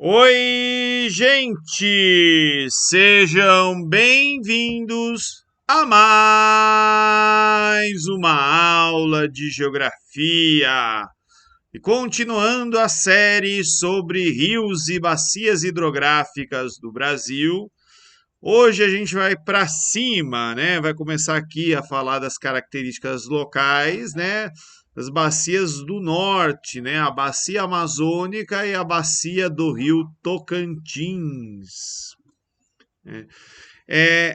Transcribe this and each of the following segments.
Oi, gente! Sejam bem-vindos a mais uma aula de geografia. E continuando a série sobre rios e bacias hidrográficas do Brasil, hoje a gente vai para cima, né? Vai começar aqui a falar das características locais, né? Das bacias do norte, né? A bacia amazônica e a bacia do rio Tocantins.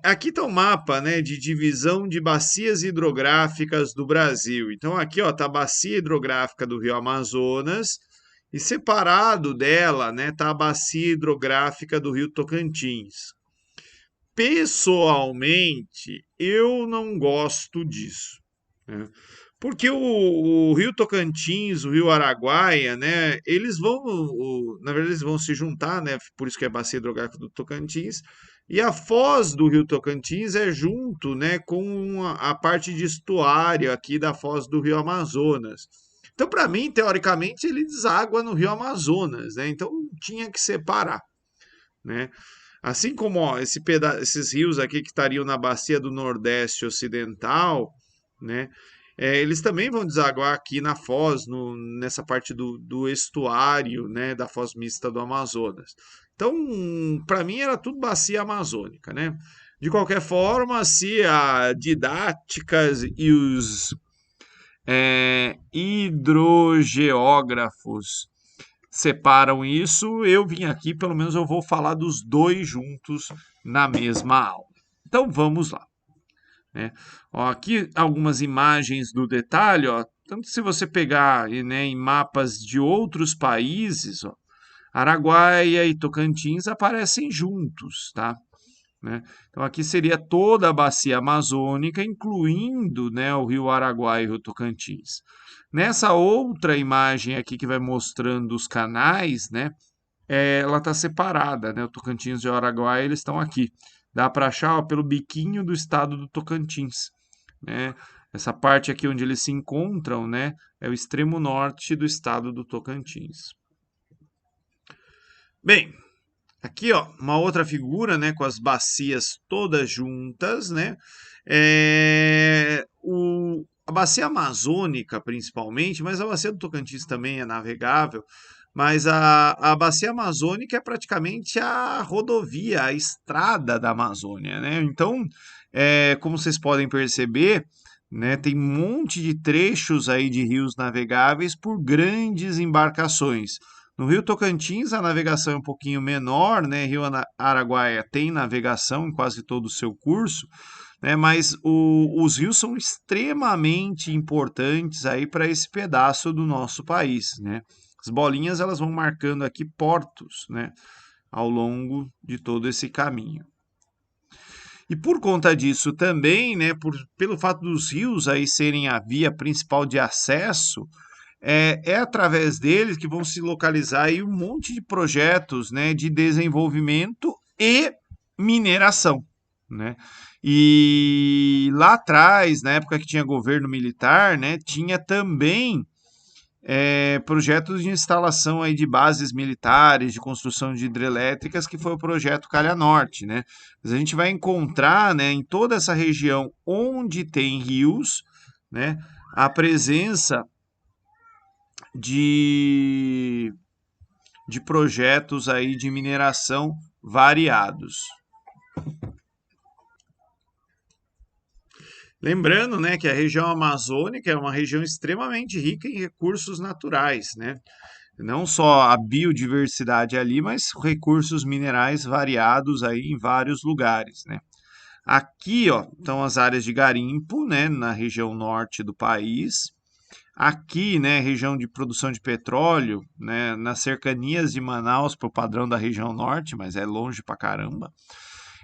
Aqui está o mapa, né, de divisão de bacias hidrográficas do Brasil. Então aqui ó, tá a bacia hidrográfica do rio Amazonas e separado dela, né, tá a bacia hidrográfica do rio Tocantins. Pessoalmente, eu não gosto disso, né? Porque o Rio Tocantins, o Rio Araguaia, né, eles vão, na verdade, eles vão se juntar, né, por isso que é a bacia hidrográfica do Tocantins, e a foz do Rio Tocantins é junto, né, com a parte de estuário aqui da foz do Rio Amazonas. Então, para mim, teoricamente, ele deságua no Rio Amazonas, né? Então tinha que separar, né? Assim como ó, esses rios aqui que estariam na bacia do Nordeste Ocidental, né? Eles também vão desaguar aqui na foz, nessa parte do estuário, né? Da foz mista do Amazonas. Então, para mim era tudo bacia amazônica, né? De qualquer forma, se a didáticas e os hidrogeógrafos separam isso, eu vim aqui, pelo menos eu vou falar dos dois juntos na mesma aula. Então vamos lá, né? Ó, aqui algumas imagens do detalhe, ó, tanto se você pegar, né, em mapas de outros países, ó, Araguaia e Tocantins aparecem juntos, tá? Né? Então aqui seria toda a bacia amazônica, incluindo, né, o rio Araguaia e o rio Tocantins. Nessa outra imagem aqui que vai mostrando os canais, né, ela está separada, né? O Tocantins e o Araguaia eles estão aqui. Dá para achar ó, pelo biquinho do estado do Tocantins, né? Essa parte aqui onde eles se encontram, né, é o extremo norte do estado do Tocantins. Bem, aqui, ó, uma outra figura, né, com as bacias todas juntas, né? A bacia amazônica, principalmente, mas a bacia do Tocantins também é navegável, mas a bacia amazônica é praticamente a rodovia, a estrada da Amazônia, né? Então, como vocês podem perceber, né, tem um monte de trechos aí de rios navegáveis por grandes embarcações. No Rio Tocantins, a navegação é um pouquinho menor, né? Rio Araguaia tem navegação em quase todo o seu curso, né? Mas os rios são extremamente importantes aí para esse pedaço do nosso país, né? As bolinhas elas vão marcando aqui portos, né? Ao longo de todo esse caminho. E por conta disso também, né? Pelo fato dos rios aí serem a via principal de acesso, é através deles que vão se localizar aí um monte de projetos, né, de desenvolvimento e mineração, né? E lá atrás, na época que tinha governo militar, né, tinha também projetos de instalação aí de bases militares, de construção de hidrelétricas, que foi o projeto Calha Norte, né? Mas a gente vai encontrar, né, em toda essa região onde tem rios, né, a presença de, de projetos aí de mineração variados. Lembrando, né, que a região amazônica é uma região extremamente rica em recursos naturais, né? Não só a biodiversidade ali, mas recursos minerais variados aí em vários lugares, né? Aqui, ó, estão as áreas de garimpo, né, na região norte do país. Aqui, né, região de produção de petróleo, né, nas cercanias de Manaus, para o padrão da região norte, mas é longe pra caramba.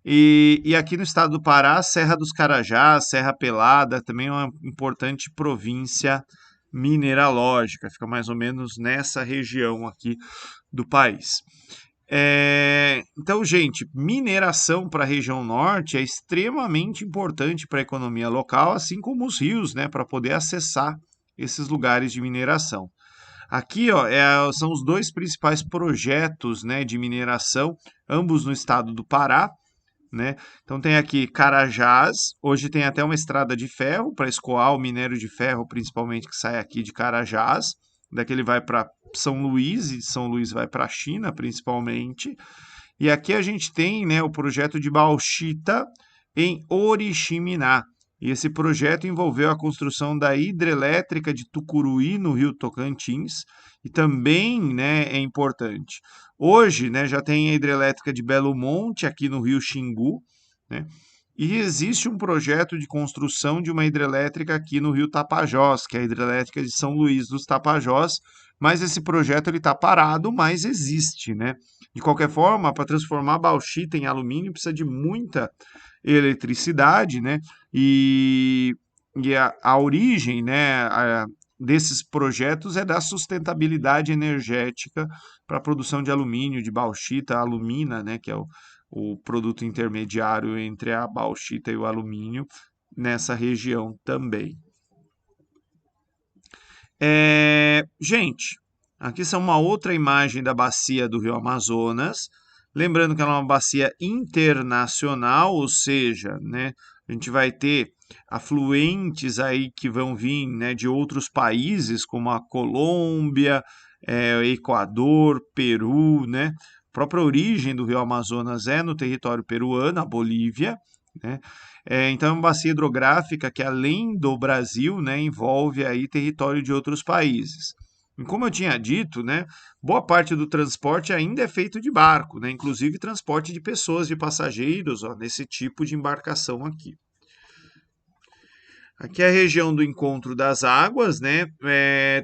E aqui no estado do Pará, Serra dos Carajás, Serra Pelada, também é uma importante província mineralógica, fica mais ou menos nessa região aqui do país. Então, gente, mineração para a região norte é extremamente importante para a economia local, assim como os rios, né, para poder acessar esses lugares de mineração. Aqui, ó, são os dois principais projetos, né, de mineração, ambos no estado do Pará, né? Então tem aqui Carajás, hoje tem até uma estrada de ferro para escoar o minério de ferro, principalmente que sai aqui de Carajás, daqui ele vai para São Luís e de São Luís vai para a China, principalmente. E aqui a gente tem, né, o projeto de bauxita em Oriximiná. E esse projeto envolveu a construção da hidrelétrica de Tucuruí, no Rio Tocantins, e também, né, é importante. Hoje, né, já tem a hidrelétrica de Belo Monte, aqui no Rio Xingu, né, e existe um projeto de construção de uma hidrelétrica aqui no Rio Tapajós, que é a hidrelétrica de São Luís dos Tapajós, mas esse projeto está parado, mas existe, né? De qualquer forma, para transformar bauxita em alumínio precisa de muita eletricidade, né? E, a origem, né, desses projetos é da sustentabilidade energética para a produção de alumínio, de bauxita, alumina, né, que é o produto intermediário entre a bauxita e o alumínio nessa região também. Gente, aqui são uma outra imagem da bacia do Rio Amazonas. Lembrando que ela é uma bacia internacional, ou seja, né, a gente vai ter afluentes aí que vão vir, né, de outros países, como a Colômbia, Equador, Peru, né? A própria origem do Rio Amazonas é no território peruano, a Bolívia, né? Então, é uma bacia hidrográfica que, além do Brasil, né, envolve aí território de outros países. E como eu tinha dito, né, boa parte do transporte ainda é feito de barco, né, inclusive transporte de pessoas, de passageiros, ó, nesse tipo de embarcação aqui. Aqui é a região do encontro das águas, né?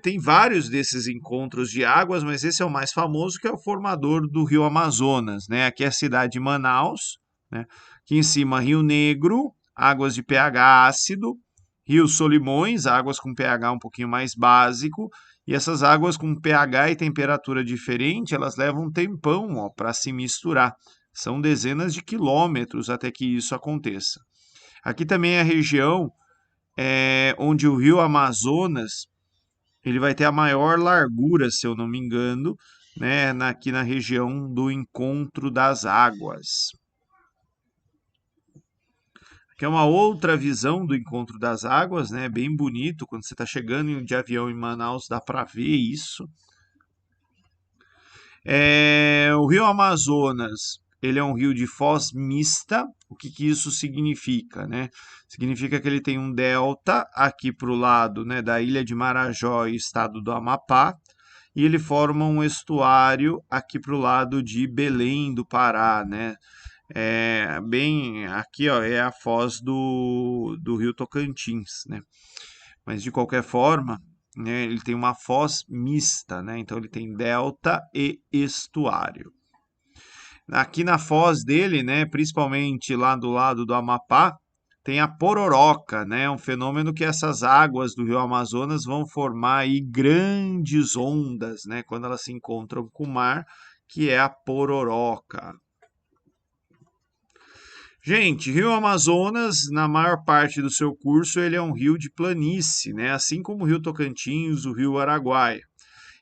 Tem vários desses encontros de águas, mas esse é o mais famoso, que é o formador do Rio Amazonas, né? Aqui é a cidade de Manaus, né? Aqui em cima, Rio Negro, águas de pH ácido, Rio Solimões, águas com pH um pouquinho mais básico, e essas águas com pH e temperatura diferente, elas levam um tempão para se misturar. São dezenas de quilômetros até que isso aconteça. Aqui também é a região onde o rio Amazonas ele vai ter a maior largura, se eu não me engano, né, aqui na região do encontro das águas. Aqui é uma outra visão do encontro das águas, né, bem bonito, quando você está chegando de avião em Manaus, dá para ver isso. O rio Amazonas, ele é um rio de foz mista. O que isso significa, né? Significa que ele tem um delta aqui para o lado, né, da ilha de Marajó e estado do Amapá, e ele forma um estuário aqui para o lado de Belém do Pará, né? Bem aqui, ó, é a foz do rio Tocantins, né? Mas de qualquer forma, né, ele tem uma foz mista, né? Então ele tem delta e estuário. Aqui na foz dele, né, principalmente lá do lado do Amapá, tem a pororoca, né, um fenômeno que essas águas do Rio Amazonas vão formar aí grandes ondas, né, quando elas se encontram com o mar, que é a pororoca. Gente, Rio Amazonas, na maior parte do seu curso, ele é um rio de planície, né, assim como o Rio Tocantins, o Rio Araguaia.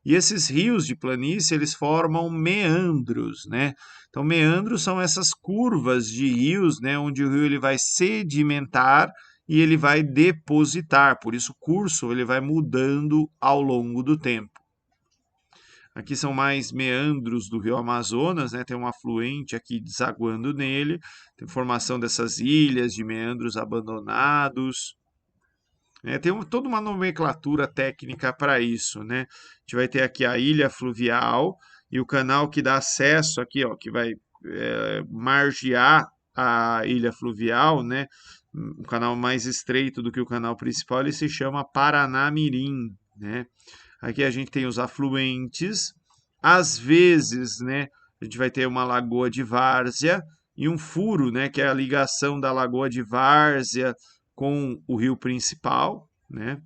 E esses rios de planície, eles formam meandros, né? Então, meandros são essas curvas de rios, né, onde o rio ele vai sedimentar e ele vai depositar. Por isso, o curso ele vai mudando ao longo do tempo. Aqui são mais meandros do rio Amazonas, né? Tem um afluente aqui desaguando nele, tem formação dessas ilhas de meandros abandonados. Tem toda uma nomenclatura técnica para isso, né? A gente vai ter aqui a ilha fluvial e o canal que dá acesso aqui, ó, que vai margear a ilha fluvial, né? Um canal mais estreito do que o canal principal, ele se chama Paranamirim, né? Aqui a gente tem os afluentes, às vezes, né? A gente vai ter uma lagoa de várzea e um furo, né? Que é a ligação da lagoa de várzea com o rio principal, né?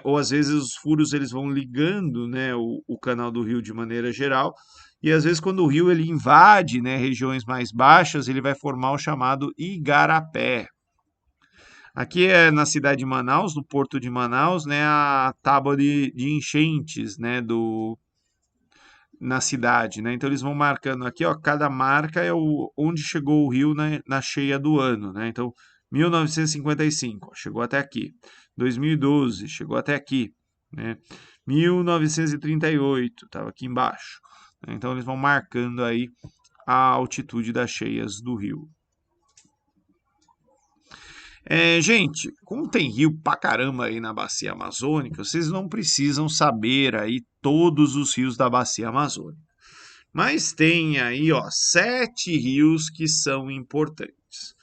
Ou às vezes os furos eles vão ligando, né, o canal do rio de maneira geral, e às vezes quando o rio ele invade, né, regiões mais baixas, ele vai formar o chamado igarapé. Aqui é na cidade de Manaus, no porto de Manaus, né, a tábua de enchentes, né, na cidade, né? Então eles vão marcando aqui, ó, cada marca é onde chegou o rio na cheia do ano, né? Então, 1955, ó, chegou até aqui. 2012, chegou até aqui, né? 1938, estava aqui embaixo, né? Então eles vão marcando aí a altitude das cheias do rio. Gente, como tem rio pra caramba aí na bacia amazônica, vocês não precisam saber aí todos os rios da bacia amazônica. Mas tem aí, ó, 7 rios que são importantes.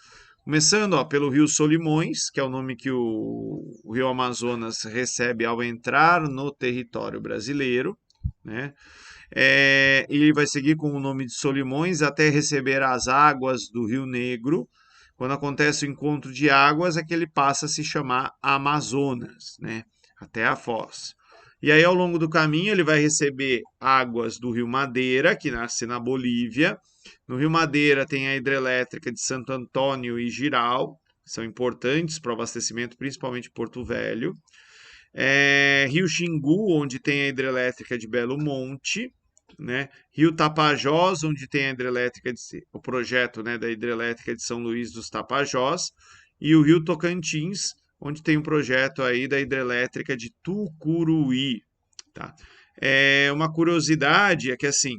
Começando, ó, pelo Rio Solimões, que é o nome que o Rio Amazonas recebe ao entrar no território brasileiro, né? Ele vai seguir com o nome de Solimões até receber as águas do Rio Negro. Quando acontece o encontro de águas, é que ele passa a se chamar Amazonas, né? Até a foz. E aí, ao longo do caminho, ele vai receber águas do Rio Madeira, que nasce na Bolívia. No Rio Madeira tem a hidrelétrica de Santo Antônio e Giral, que são importantes para o abastecimento, principalmente de Porto Velho. Rio Xingu, onde tem a hidrelétrica de Belo Monte, né? Rio Tapajós, onde tem a hidrelétrica o projeto, né, da hidrelétrica de São Luís dos Tapajós, e o Rio Tocantins, onde tem um projeto aí da hidrelétrica de Tucuruí, tá? Uma curiosidade é que assim,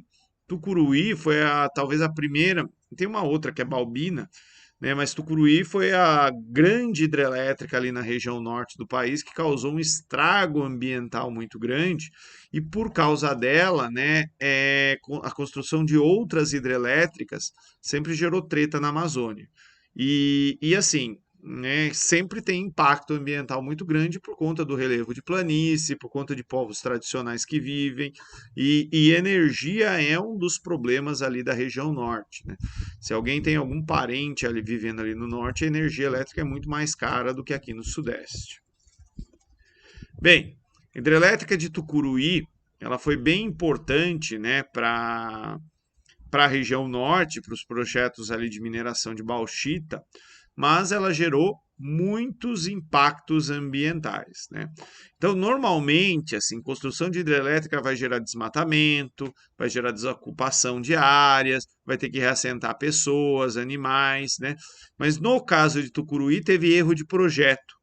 Tucuruí foi talvez a primeira, tem uma outra que é Balbina, né? Mas Tucuruí foi a grande hidrelétrica ali na região norte do país que causou um estrago ambiental muito grande e por causa dela, né, a construção de outras hidrelétricas sempre gerou treta na Amazônia. E assim, né, sempre tem impacto ambiental muito grande por conta do relevo de planície, por conta de povos tradicionais que vivem, e energia é um dos problemas ali da região norte, né? Se alguém tem algum parente ali vivendo ali no norte, a energia elétrica é muito mais cara do que aqui no sudeste. Bem, a hidrelétrica de Tucuruí, ela foi bem importante, né, para a região norte, para os projetos ali de mineração de bauxita, mas ela gerou muitos impactos ambientais, né? Então, normalmente, assim, construção de hidrelétrica vai gerar desmatamento, vai gerar desocupação de áreas, vai ter que reassentar pessoas, animais, né? Mas no caso de Tucuruí, teve erro de projeto.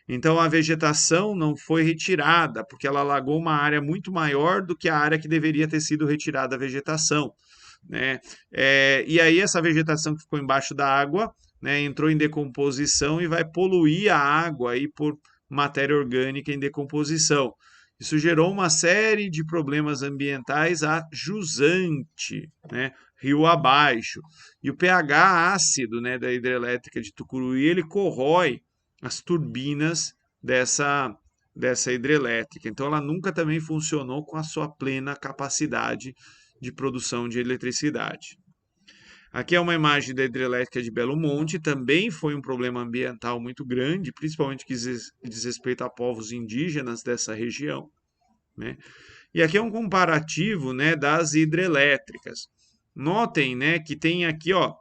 Então, a vegetação não foi retirada, porque ela alagou uma área muito maior do que a área que deveria ter sido retirada a vegetação, né? E aí essa vegetação que ficou embaixo da água, né, entrou em decomposição e vai poluir a água aí por matéria orgânica em decomposição. Isso gerou uma série de problemas ambientais a jusante, né, rio abaixo. E o pH ácido, né, da hidrelétrica de Tucuruí, ele corrói as turbinas dessa hidrelétrica. Então ela nunca também funcionou com a sua plena capacidade de produção de eletricidade. Aqui é uma imagem da hidrelétrica de Belo Monte, também foi um problema ambiental muito grande, principalmente que diz respeito a povos indígenas dessa região, né? E aqui é um comparativo, né, das hidrelétricas. Notem, né, que tem aqui, ó,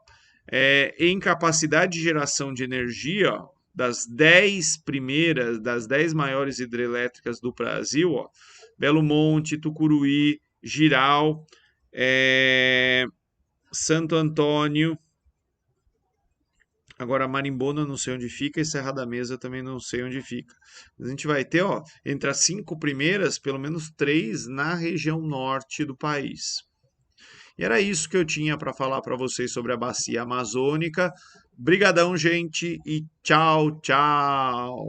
em capacidade de geração de energia, ó, das 10 primeiras, das 10 maiores hidrelétricas do Brasil, ó, Belo Monte, Tucuruí, Giral, Santo Antônio, agora Marimbona não sei onde fica e Serra da Mesa também não sei onde fica. A gente vai ter, ó, entre as 5 primeiras, pelo menos 3 na região norte do país. E era isso que eu tinha para falar para vocês sobre a bacia amazônica. Brigadão, gente, e tchau, tchau.